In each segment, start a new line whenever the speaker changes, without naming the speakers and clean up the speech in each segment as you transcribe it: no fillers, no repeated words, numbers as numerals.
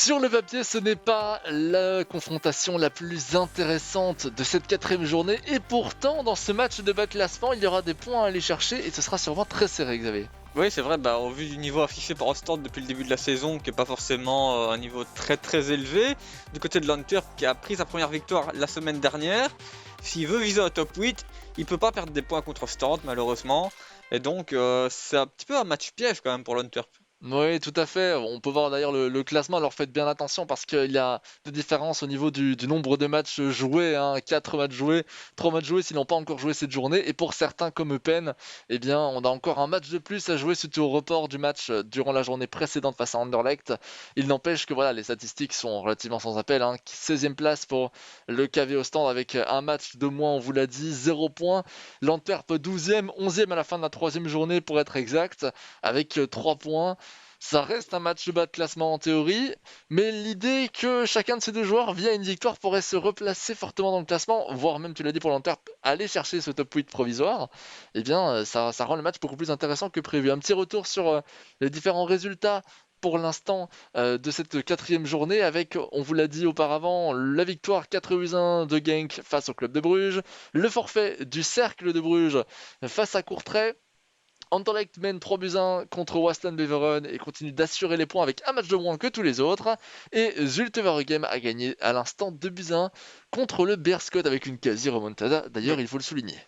Sur le papier, ce n'est pas la confrontation la plus intéressante de cette quatrième journée, et pourtant, dans ce match de bas classement, il y aura des points à aller chercher, et ce sera sûrement très serré, Xavier.
Oui, c'est vrai, au vu du niveau affiché par Ostend depuis le début de la saison, qui n'est pas forcément un niveau très élevé, du côté de l'Antwerp qui a pris sa première victoire la semaine dernière, s'il veut viser un top 8, il peut pas perdre des points contre Ostend malheureusement, et donc c'est un petit peu un match piège quand même pour l'Antwerp.
Oui, tout à fait. On peut voir d'ailleurs le classement. Alors faites bien attention parce qu'il y a des différences au niveau du nombre de matchs joués, hein. 4 matchs joués, 3 matchs joués s'ils n'ont pas encore joué cette journée. Et pour certains comme Eupen, eh bien, on a encore un match de plus à jouer suite au report du match durant la journée précédente face à Anderlecht. Il n'empêche que voilà, les statistiques sont relativement sans appel, hein. 16e place pour le KV Ostend avec un match de moins, on vous l'a dit, 0 points. L'Antwerp 12e, 11e à la fin de la troisième journée pour être exact, avec 3 points. Ça reste un match bas de classement en théorie, mais l'idée que chacun de ces deux joueurs, via une victoire, pourrait se replacer fortement dans le classement, voire même, tu l'as dit pour l'Antwerp, aller chercher ce top 8 provisoire, eh bien, ça rend le match beaucoup plus intéressant que prévu. Un petit retour sur les différents résultats pour l'instant de cette quatrième journée avec, on vous l'a dit auparavant, la victoire 4-1 de Genk face au club de Bruges, le forfait du Cercle de Bruges face à Courtrai. Anderlecht mène 3-1 contre Waston Beveren et continue d'assurer les points avec un match de moins que tous les autres. Et Zulte Waregem a gagné à l'instant 2-1 contre le Beerschot avec une quasi-remontada, d'ailleurs il faut le souligner.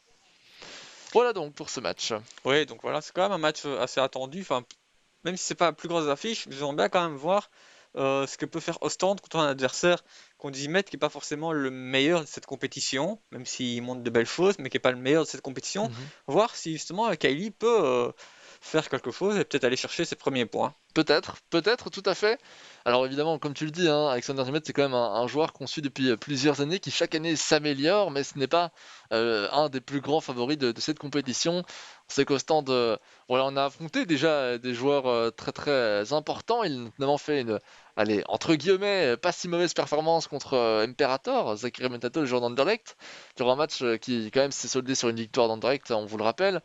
Voilà donc pour ce match.
Oui, donc voilà, c'est quand même un match assez attendu, enfin, même si c'est pas la plus grosse affiche, j'aimerais bien quand même voir ce que peut faire Ostend contre un adversaire qu'on dit mettre qui n'est pas forcément le meilleur de cette compétition, même s'il montre de belles choses, mais qui n'est pas le meilleur de cette compétition. Voir si justement Kylie peut faire quelque chose et peut-être aller chercher ses premiers points.
Peut-être, tout à fait. Alors évidemment, comme tu le dis, hein, Alexander Zimet, c'est quand même un joueur qu'on suit depuis plusieurs années, qui chaque année s'améliore, mais ce n'est pas un des plus grands favoris de cette compétition. On sait qu'Ostend, voilà, on a affronté déjà des joueurs très importants. Il a notamment fait une, allez, entre guillemets, pas si mauvaise performance contre Imperator, Zachary Mentato, le joueur d'Anderlecht, durant un match qui quand même s'est soldé sur une victoire d'Anderlecht, on vous le rappelle.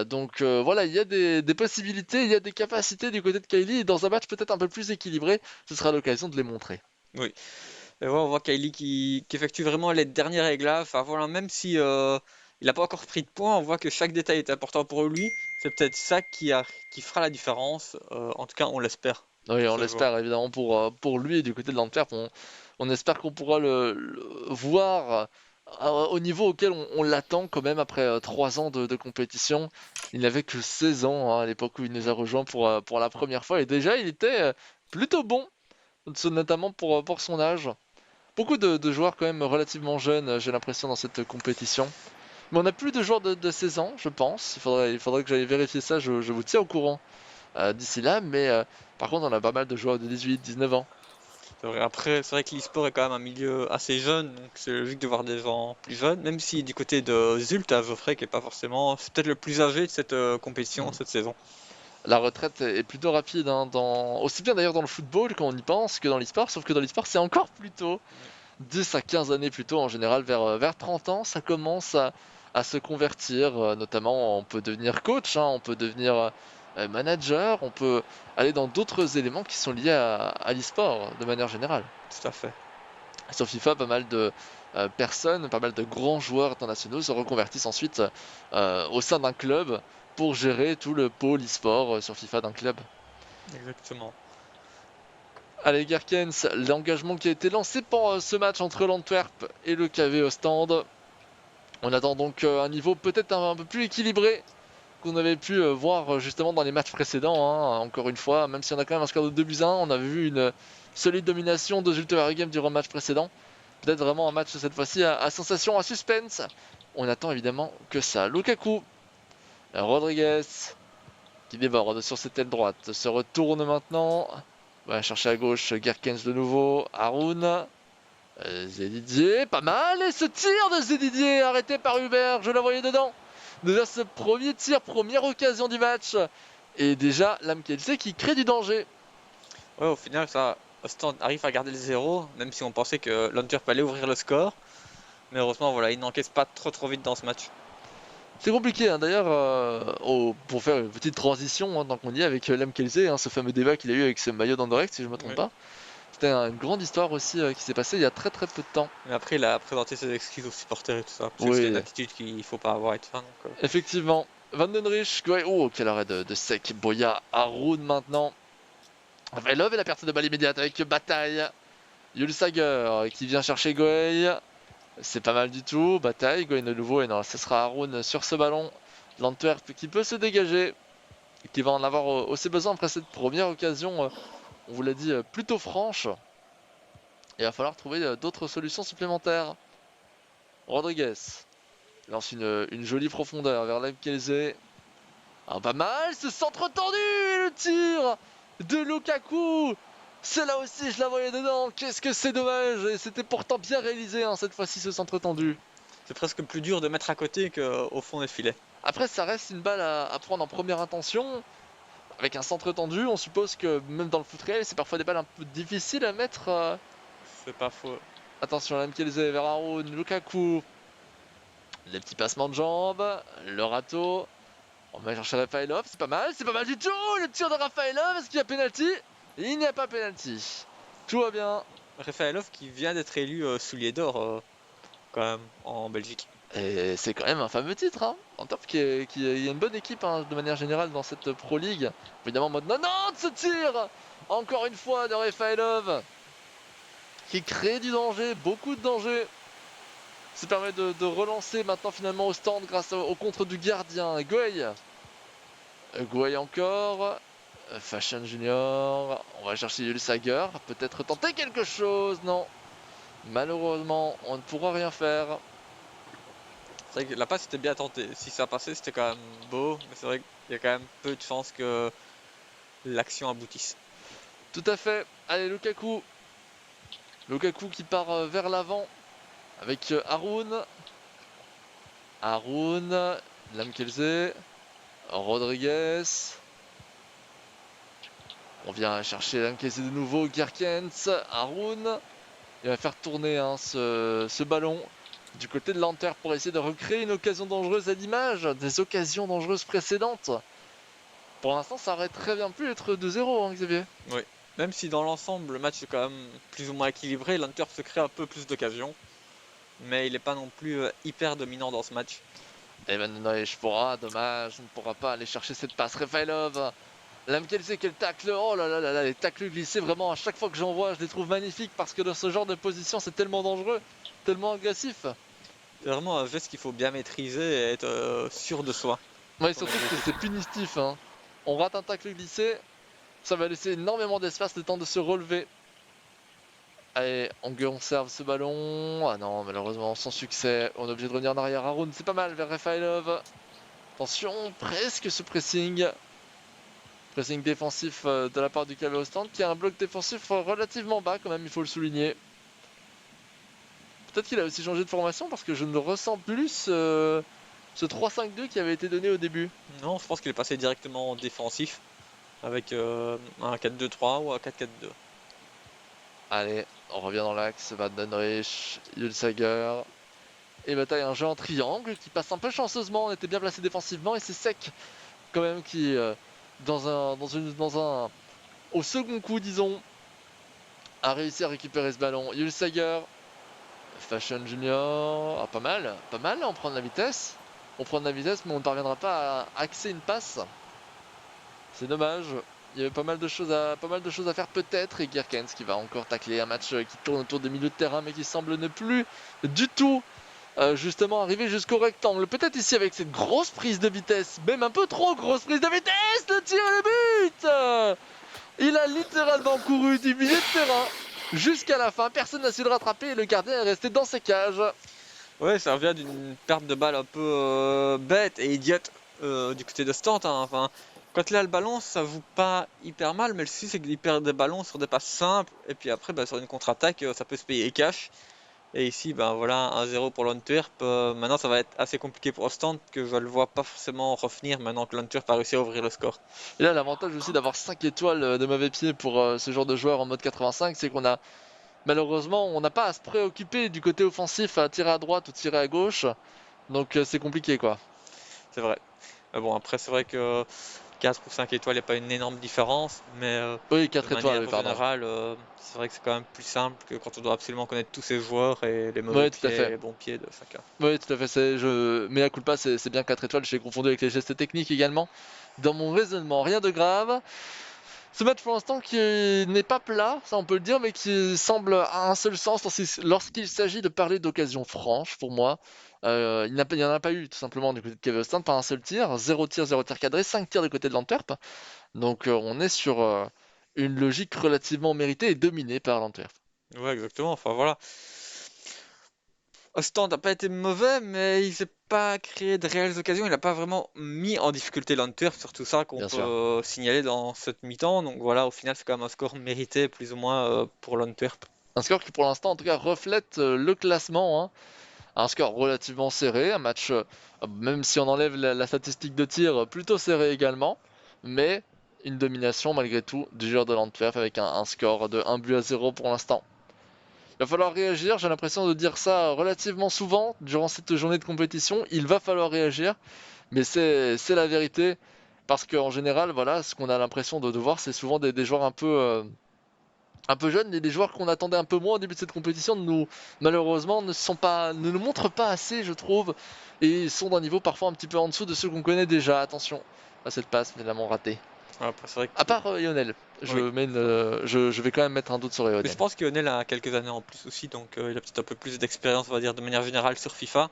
Donc voilà, il y a des possibilités, il y a des capacités du côté de Kylie, et dans un match peut-être un peu plus équilibré, ce sera l'occasion de les montrer.
Oui. Et voilà, on voit Kylie qui effectue vraiment les derniers réglages. Enfin voilà, même si il n'a pas encore pris de points, on voit que chaque détail est important pour lui. C'est peut-être ça qui fera la différence. En tout cas, on l'espère
Oui,
pour
on
ce joueur.
l'espère évidemment pour lui et du côté de l'Antwerp, on espère qu'on pourra le voir au niveau auquel on l'attend quand même après 3 ans de compétition. Il n'avait que 16 ans, hein, à l'époque où il nous a rejoints pour la première fois, et déjà il était plutôt bon, notamment pour son âge. Beaucoup de joueurs quand même relativement jeunes, j'ai l'impression, dans cette compétition. Mais on n'a plus de joueurs de 16 ans, je pense. Il faudrait que j'aille vérifier ça, je vous tiens au courant d'ici là. Mais par contre, on a pas mal de joueurs de 18, 19 ans.
C'est vrai. Après, c'est vrai que l'e-sport est quand même un milieu assez jeune, donc c'est logique de voir des gens plus jeunes, même si du côté de Zult, à Geoffrey, qui est pas forcément, c'est peut-être le plus âgé de cette compétition
Mm.
cette saison.
La retraite est plutôt rapide, hein, aussi bien d'ailleurs dans le football quand on y pense que dans l'e-sport, sauf que dans l'e-sport c'est encore plus tôt, 10 à 15 années plus tôt en général, vers 30 ans, ça commence à se convertir, notamment on peut devenir coach, hein, on peut devenir manager, on peut aller dans d'autres éléments qui sont liés à l'e-sport de manière générale.
Tout à fait.
Sur FIFA, pas mal de personnes, pas mal de grands joueurs internationaux se reconvertissent ensuite au sein d'un club pour gérer tout le pôle e-sport sur FIFA d'un club.
Exactement.
Allez, Gerkens, l'engagement qui a été lancé pour ce match entre l'Antwerp et le KV Ostend. On attend donc un niveau peut-être un peu plus équilibré qu'on avait pu voir justement dans les matchs précédents, hein. Encore une fois, même si on a quand même un score de 2-1, on avait vu une solide domination de Zulte Waregem durant le match précédent. Peut-être vraiment un match cette fois-ci à sensation, à suspense. On attend évidemment que ça. Lukaku, Rodriguez, qui déborde sur cette aile droite, se retourne maintenant. Va chercher à gauche Gerkens de nouveau. Haroun. Zedidier, pas mal. Et ce tir de Zedidier arrêté par Hubert, je la voyais dedans. Déjà ce premier tir, première occasion du match. Et déjà Lam Kelsey qui crée du danger.
Ouais, au final, ça, Ostend arrive à garder le 0, même si on pensait que l'Antwerp allait ouvrir le score. Mais heureusement, voilà, il n'encaisse pas trop vite dans ce match.
C'est compliqué, hein. D'ailleurs, pour faire une petite transition, hein, tant qu'on y est avec Lam Kelsey, hein, ce fameux débat qu'il a eu avec ce maillot d'Anderlecht, si je ne me trompe
Oui.
pas. C'était une grande histoire aussi qui s'est passée il y a très très peu de temps.
Mais après, il a présenté ses excuses aux supporters et tout ça. Parce que c'était une
Oui,
attitude qu'il faut pas avoir et tout ça. Donc,
effectivement. Van den Rich, oh quel arrêt de sec. Boya, Haroun maintenant. Love et la perte de balle immédiate avec bataille. Yulsager qui vient chercher Goey. C'est pas mal du tout. Bataille, Goey de nouveau. Et non, ce sera Haroun sur ce ballon. L'Antwerp qui peut se dégager. Qui va en avoir aussi besoin après cette première occasion. On vous l'a dit, plutôt franche. Il va falloir trouver d'autres solutions supplémentaires. Rodriguez lance une jolie profondeur vers Lemkeze. Ah, pas mal, ce centre tendu, le tir de Lukaku. C'est là aussi, je la voyais dedans. Qu'est-ce que c'est dommage. Et c'était pourtant bien réalisé cette fois-ci, ce centre tendu.
c'est presque plus dur de mettre à côté qu'au fond des filets.
Après, ça reste une balle à prendre en première intention. Avec un centre tendu, on suppose que même dans le foot réel, c'est parfois des balles un peu difficiles à mettre.
C'est pas faux.
Attention, Lemkeze vers Haroun, Lukaku. Les petits passements de jambes, le râteau. On va chercher Rafaelov, c'est pas mal du tout. Le tir de Rafaelov, est-ce qu'il y a penalty? Il n'y a pas penalty. Tout va bien.
Rafaelov qui vient d'être élu soulier d'or quand même en Belgique.
Et c'est quand même un fameux titre, En top, il y a une bonne équipe de manière générale dans cette Pro League. Évidemment, en mode 90 ce tir. Encore une fois de Rafaelov qui crée du danger, beaucoup de danger. Ça permet de relancer maintenant finalement au stand grâce au contre du gardien. Guay encore. Fashion Junior. On va chercher Yul Sager. Peut-être tenter quelque chose. Non. Malheureusement, on ne pourra rien faire.
C'est vrai que la passe était bien tentée. Si ça passait, c'était quand même beau. Mais c'est vrai qu'il y a quand même peu de chances que l'action aboutisse.
Tout à fait. Allez, Lukaku. Lukaku qui part vers l'avant. Avec Haroun. Haroun. Lamkelze. Rodriguez. On vient chercher Lamkelze de nouveau. Gerkens. Haroun. Il va faire tourner ce ballon du côté de l'Antwerp pour essayer de recréer une occasion dangereuse à l'image des occasions dangereuses précédentes. Pour l'instant, ça aurait très bien pu être 2-0, Xavier.
Oui. Même si dans l'ensemble, le match est quand même plus ou moins équilibré, l'Antwerp se crée un peu plus d'occasions. Mais il n'est pas non plus hyper dominant dans ce match.
Evan Noël pourra, dommage, on ne pourra pas aller chercher cette passe. Rafaelov, Lamkelze, quel tacle. Oh là là là là, les tacles glissés, vraiment, à chaque fois que j'en vois, je les trouve magnifiques parce que dans ce genre de position, c'est tellement dangereux, tellement agressif.
C'est vraiment un geste qu'il faut bien maîtriser et être sûr de soi.
Ouais, surtout que c'est punitif. On rate un tacle glissé, ça va laisser énormément d'espace, le temps de se relever. Allez, on conserve ce ballon. Ah non, malheureusement, sans succès. On est obligé de revenir en arrière. Haroun, c'est pas mal vers Rafaelov. Attention, presque ce pressing. Pressing défensif de la part du KV Ostende, qui a un bloc défensif relativement bas quand même, il faut le souligner. Peut-être qu'il a aussi changé de formation parce que je ne ressens plus ce 3-5-2 qui avait été donné au début.
Non, je pense qu'il est passé directement en défensif avec un 4-2-3 ou un 4-4-2.
Allez, on revient dans l'axe. Van den Rich, Yulsager. Et bataille, un jeu en triangle qui passe un peu chanceusement. On était bien placé défensivement et c'est Sec quand même qui, au second coup, disons, a réussi à récupérer ce ballon. Yulsager. Fashion Junior, pas mal, on prend de la vitesse. On prend de la vitesse, mais on ne parviendra pas à axer une passe. C'est dommage. Il y avait pas mal de choses à faire peut-être. Et Gerkens qui va encore tacler un match qui tourne autour des milieux de terrain, mais qui semble ne plus du tout justement arriver jusqu'au rectangle. Peut-être ici avec cette grosse prise de vitesse, même un peu trop grosse prise de vitesse, le tir et le but. Il a littéralement couru du milieu de terrain jusqu'à la fin, personne n'a su le rattraper et le gardien est resté dans ses cages.
Ouais, ça revient d'une perte de balle un peu bête et idiote du côté de Stant. Enfin, quand il a le ballon, ça joue pas hyper mal, mais le souci c'est qu'il perd des ballons sur des passes simples et puis après sur une contre-attaque, ça peut se payer cash. Et ici, ben voilà, 1-0 pour l'Antwerp. Maintenant, ça va être assez compliqué pour Ostend, que je ne le vois pas forcément revenir maintenant que l'Antwerp a réussi à ouvrir le score.
Et là, l'avantage aussi d'avoir 5 étoiles de mauvais pied pour ce genre de joueur en mode 85, c'est qu'on a malheureusement, on n'a pas à se préoccuper du côté offensif à tirer à droite ou tirer à gauche. Donc c'est compliqué quoi.
C'est vrai. Mais bon, après, c'est vrai que 4 ou 5 étoiles, il n'y a pas une énorme différence, mais
Oui,
de
4 étoiles, oui,
manière
pardon.
générale, c'est vrai que c'est quand même plus simple que quand on doit absolument connaître tous ses joueurs et les mauvais
Oui, tout à
pieds et
fait.
les bons pieds de chacun.
Oui, tout à fait. Mea culpa, c'est bien 4 étoiles. J'ai confondu avec les gestes techniques également. Dans mon raisonnement, rien de grave. Ce match pour l'instant qui n'est pas plat, ça on peut le dire, mais qui semble à un seul sens lorsqu'il s'agit de parler d'occasion franche pour moi. Il n'y en a pas eu tout simplement du côté de Kevin Stand, pas un seul tir, zéro tir cadré, 5 tirs du côté de l'Antwerp. Donc on est sur une logique relativement méritée et dominée par l'Antwerp.
Ouais, exactement. Enfin voilà. Ostend n'a pas été mauvais, mais il s'est pas créé de réelles occasions. Il n'a pas vraiment mis en difficulté l'Antwerp, surtout ça qu'on
Bien
peut
sûr.
signaler dans cette mi-temps. Donc voilà, au final, c'est quand même un score mérité, plus ou moins, pour l'Antwerp.
Un score qui pour l'instant en tout cas reflète le classement, hein. Un score relativement serré, un match, même si on enlève la statistique de tir, plutôt serré également, mais une domination malgré tout du joueur de l'Antwerp avec un score de 1 but à 0 pour l'instant. Il va falloir réagir, j'ai l'impression de dire ça relativement souvent durant cette journée de compétition, il va falloir réagir, mais c'est la vérité, parce qu'en général, voilà, ce qu'on a l'impression de voir, c'est souvent des joueurs un peu jeunes et des joueurs qu'on attendait un peu moins au début de cette compétition malheureusement ne nous montrent pas assez je trouve et sont d'un niveau parfois un petit peu en dessous de ceux qu'on connaît déjà. Attention à cette passe finalement ratée.
Après, c'est vrai
À
que...
part Lionel,
Oui.
je vais quand même mettre un doute sur
Mais je
Lionel.
pense que Lionel a quelques années en plus aussi, donc il a peut-être un peu plus d'expérience, on va dire, de manière générale sur FIFA.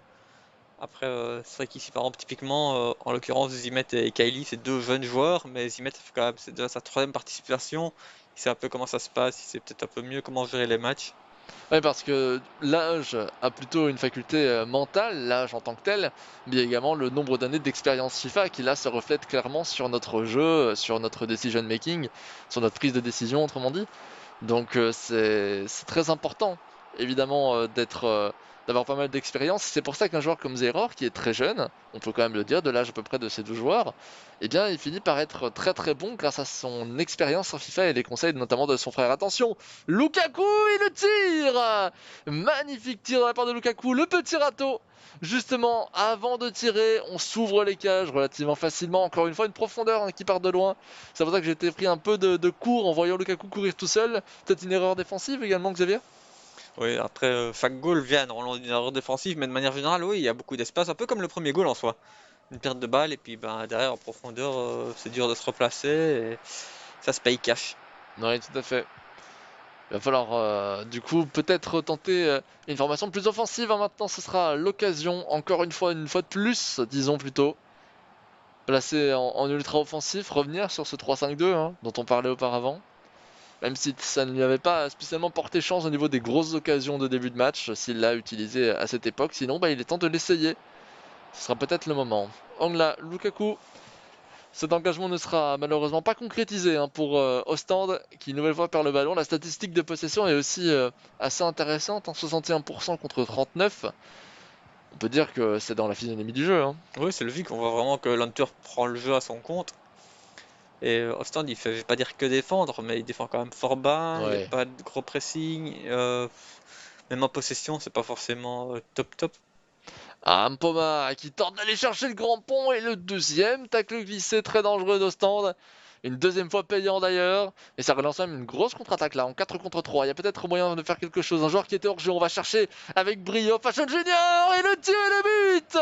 Après, c'est vrai qu'ici, par exemple, typiquement, en l'occurrence, Zimet et Kylie, c'est deux jeunes joueurs, mais Zimet, ça fait quand même, c'est déjà sa troisième participation. Il sait un peu comment ça se passe, il sait peut-être un peu mieux comment gérer les matchs.
Ouais, parce que l'âge a plutôt une faculté mentale, l'âge en tant que tel, mais également le nombre d'années d'expérience FIFA qui là se reflète clairement sur notre jeu, sur notre decision making, sur notre prise de décision autrement dit. Donc c'est très important, évidemment, d'avoir pas mal d'expérience. C'est pour ça qu'un joueur comme Zeror, qui est très jeune, on peut quand même le dire, de l'âge à peu près de ces deux joueurs, eh bien, il finit par être très très bon grâce à son expérience sur FIFA et les conseils notamment de son frère. Attention, Lukaku, il le tire! Magnifique tir de la part de Lukaku, le petit râteau! Justement, avant de tirer, on s'ouvre les cages relativement facilement. Encore une fois, une profondeur hein, qui part de loin. C'est pour ça que j'ai été pris un peu de cours en voyant Lukaku courir tout seul. Peut-être une erreur défensive également, Xavier?
Oui, après, chaque goal vient normalement d'une erreur défensive, mais de manière générale, oui, il y a beaucoup d'espace, un peu comme le premier goal en soi. Une perte de balle, et puis ben, derrière, en profondeur, c'est dur de se replacer, et ça se paye cash.
Oui, tout à fait. Il va falloir du coup peut-être tenter une formation plus offensive hein, maintenant. Ce sera l'occasion, encore une fois de plus, disons plutôt. Placer en ultra offensif, revenir sur ce 3-5-2 hein, dont on parlait auparavant. Même si ça ne lui avait pas spécialement porté chance au niveau des grosses occasions de début de match, s'il l'a utilisé à cette époque. Sinon, bah, il est temps de l'essayer. Ce sera peut-être le moment. Angla, Lukaku. Cet engagement ne sera malheureusement pas concrétisé hein, pour Ostende qui une nouvelle fois perd le ballon. La statistique de possession est aussi assez intéressante, hein, 61% contre 39%. On peut dire que c'est dans la physionomie du jeu. Hein.
Oui, c'est logique, on voit vraiment que l'Hunter prend le jeu à son compte. Et Ostend, il fait, je vais pas dire que défendre, mais il défend quand même fort bas, il n'y a
Ouais.
pas de gros pressing. Même en possession, c'est pas forcément top top.
Ah, Mpoma qui tente d'aller chercher le grand pont et le deuxième tacle glissé très dangereux d'Ostende. Une deuxième fois payant d'ailleurs. Et ça relance même une grosse contre-attaque là en 4 contre 3. Il y a peut-être moyen de faire quelque chose. Un joueur qui était hors jeu, on va chercher avec brio. Fashion Junior et le tir et le but.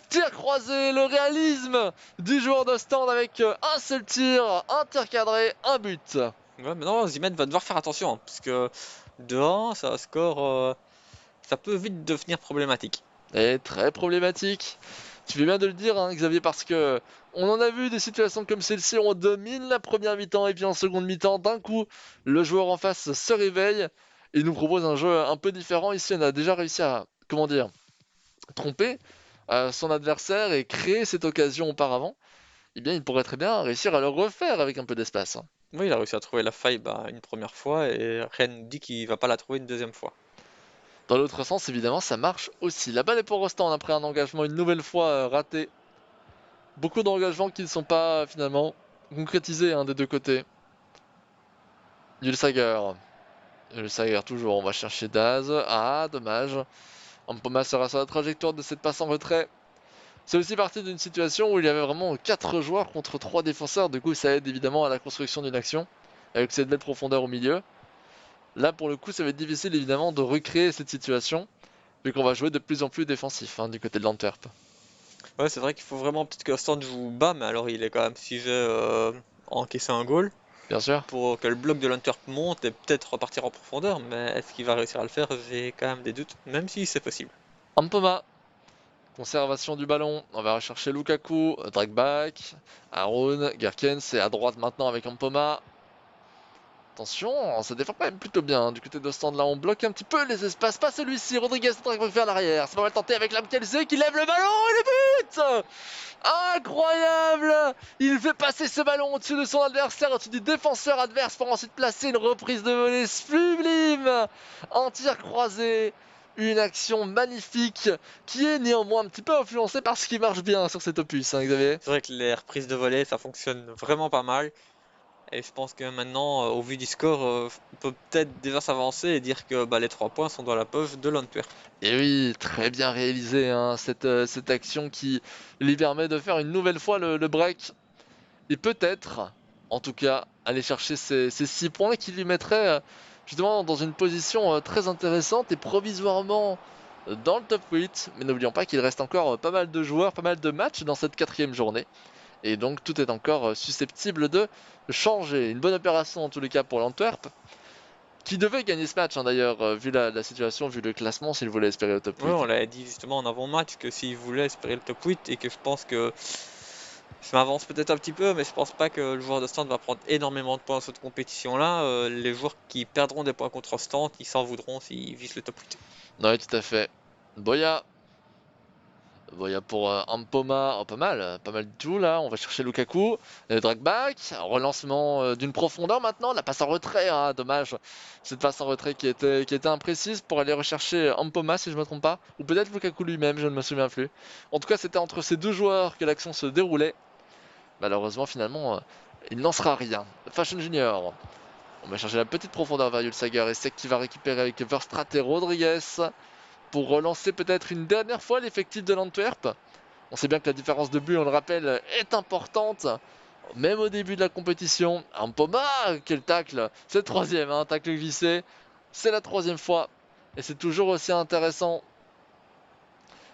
Tir croisé, le réalisme du joueur d'Ostende avec un seul tir, un tir cadré, un but.
Ouais, maintenant, Zimet va devoir faire attention, hein, parce que dehors, ça score, ça peut vite devenir problématique.
Et très problématique. Tu fais bien de le dire, hein, Xavier, parce que on en a vu des situations comme celle-ci. On domine la première mi-temps et puis en seconde mi-temps, d'un coup, le joueur en face se réveille et nous propose un jeu un peu différent. Ici, on a déjà réussi à, comment dire, tromper son adversaire et créer cette occasion auparavant. Eh bien, il pourrait très bien réussir à le refaire avec un peu d'espace. Hein.
Oui, il a réussi à trouver la faille bah, une première fois, et rien ne dit qu'il va pas la trouver une deuxième fois.
Dans l'autre sens, évidemment, ça marche aussi. La balle est pour Rostand après un engagement une nouvelle fois raté. Beaucoup d'engagements qui ne sont pas finalement concrétisés hein, des deux côtés. Yulsager. Yulsager toujours, on va chercher Daz. Ah, dommage. Ampoma sera sur la trajectoire de cette passe en retrait. C'est aussi parti d'une situation où il y avait vraiment 4 joueurs contre 3 défenseurs, du coup ça aide évidemment à la construction d'une action, avec cette belle profondeur au milieu. Là pour le coup ça va être difficile évidemment de recréer cette situation, vu qu'on va jouer de plus en plus défensif du côté de l'Antwerp.
Ouais, c'est vrai qu'il faut vraiment peut-être que Ostend joue bas, mais alors il est quand même sujet à encaisser un goal
Bien sûr.
pour que le bloc de l'Antwerp monte et peut-être repartir en profondeur. Mais est-ce qu'il va réussir à le faire? J'ai quand même des doutes, même si c'est possible.
Ampoma, conservation du ballon, on va rechercher Lukaku, drag back, Aaron, Gerkens c'est à droite maintenant avec Ampoma. Attention, ça défend quand même plutôt bien du côté d'Ostende. Là, on bloque un petit peu les espaces. Pas celui-ci. Rodriguez est vers l'arrière. C'est pas mal tenté avec Lamkelze qui lève le ballon et le but. Incroyable. Il fait passer ce ballon au-dessus de son adversaire, au-dessus du défenseur adverse pour ensuite placer une reprise de volée sublime. Un tir croisé. Une action magnifique qui est néanmoins un petit peu influencée par ce qui marche bien sur cet opus, Xavier.
C'est vrai que les reprises de volée, ça fonctionne vraiment pas mal. Et je pense que maintenant, au vu du score, on peut peut-être déjà s'avancer et dire que bah, les 3 points sont dans la poche de l'Antwerp.
Et oui, très bien réalisé, cette action qui lui permet de faire une nouvelle fois le break. Et peut-être, en tout cas, aller chercher ces 6 points qui lui mettraient justement dans une position très intéressante et provisoirement dans le top 8. Mais n'oublions pas qu'il reste encore pas mal de joueurs, pas mal de matchs dans cette 4e journée. Et donc tout est encore susceptible de changer. Une bonne opération en tous les cas pour l'Antwerp, qui devait gagner ce match d'ailleurs, vu la situation, vu le classement, s'il voulait espérer au top
Ouais,
8.
on l'avait dit justement en avant-match que s'il voulait espérer le top 8 et que je pense que je m'avance peut-être un petit peu, mais je pense pas que le joueur de stand va prendre énormément de points dans cette compétition-là. Les joueurs qui perdront des points contre stand, ils s'en voudront s'ils visent le top 8.
Oui, tout à fait. Boya. Boya pour Ampoma, oh, pas mal du tout là. On va chercher Lukaku, drag back, relancement d'une profondeur maintenant. La passe en retrait, dommage. Cette passe en retrait qui était imprécise pour aller rechercher Ampoma si je ne me trompe pas. Ou peut-être Lukaku lui-même, je ne me souviens plus. En tout cas, c'était entre ces deux joueurs que l'action se déroulait. Malheureusement, finalement, il n'en sera rien. Fashion Junior. On va chercher la petite profondeur vers Sager et Sek qui va récupérer avec Verstrat et Rodriguez pour relancer peut-être une dernière fois l'effectif de l'Antwerp. On sait bien que la différence de but, on le rappelle, est importante. Même au début de la compétition. Ampoma, quel tacle. C'est le troisième, tacle glissé. C'est la 3e fois. Et c'est toujours aussi intéressant.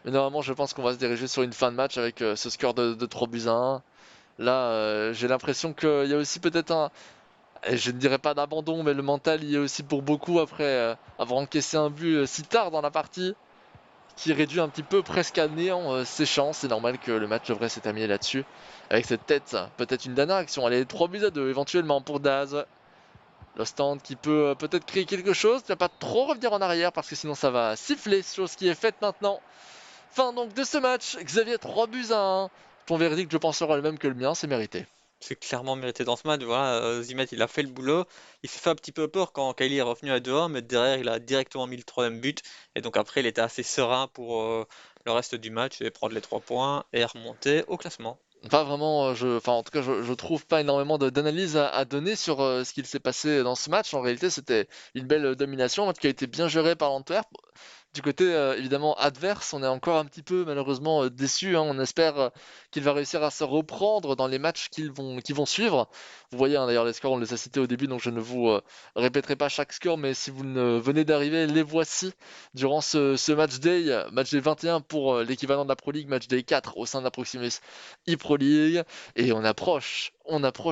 Mais normalement, je pense qu'on va se diriger sur une fin de match avec ce score de 3 buts à 1. Là, j'ai l'impression qu'il y a aussi peut-être et je ne dirais pas d'abandon, mais le mental y est aussi pour beaucoup après avoir encaissé un but si tard dans la partie, qui réduit un petit peu presque à néant ses chances. C'est normal que le match devrait s'être terminé là-dessus. Avec cette tête, peut-être une dernière action. Allez, 3 buts à 2 éventuellement pour Daz. L'Ostende qui peut peut-être créer quelque chose. Ne va pas trop revenir en arrière parce que sinon ça va siffler. Chose qui est faite maintenant. Fin donc de ce match. Xavier, 3 buts à 1. Ton verdict, je pense, sera le même que le mien. C'est mérité.
C'est clairement mérité dans ce match. Voilà, Zimet, il a fait le boulot. Il s'est fait un petit peu peur quand Kylie est revenu à 2-1, mais derrière, il a directement mis le troisième but. Et donc après, il était assez serein pour le reste du match et prendre les 3 points et remonter au classement.
Pas vraiment, enfin en tout cas je trouve pas énormément d'analyse à donner sur ce qu'il s'est passé dans ce match. En réalité c'était une belle domination, un match qui a été bien géré par l'Antwerp. Du côté évidemment adverse, on est encore un petit peu malheureusement déçu. On espère qu'il va réussir à se reprendre dans les matchs qui vont suivre. Vous voyez d'ailleurs les scores, on les a cités au début, donc je ne vous répéterai pas chaque score, mais si vous ne venez d'arriver, les voici durant ce match day 21 pour l'équivalent de la Pro League, match day 4 au sein de la Proximus ePro League. Et on approche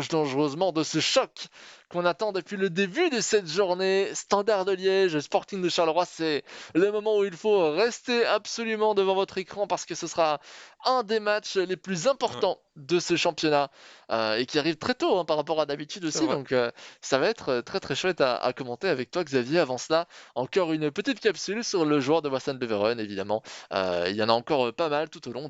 dangereusement de ce choc qu'on attend depuis le début de cette journée. Standard de Liège, Sporting de Charleroi, c'est le moment où il faut rester absolument devant votre écran parce que ce sera un des matchs les plus
Ouais,
importants de ce championnat et qui arrive très tôt par rapport à d'habitude
c'est
aussi.
vrai.
Donc ça va être très très chouette à commenter avec toi, Xavier. Avant cela, encore une petite capsule sur le joueur de Wassan Beveren, évidemment. Il y en a encore pas mal tout au long.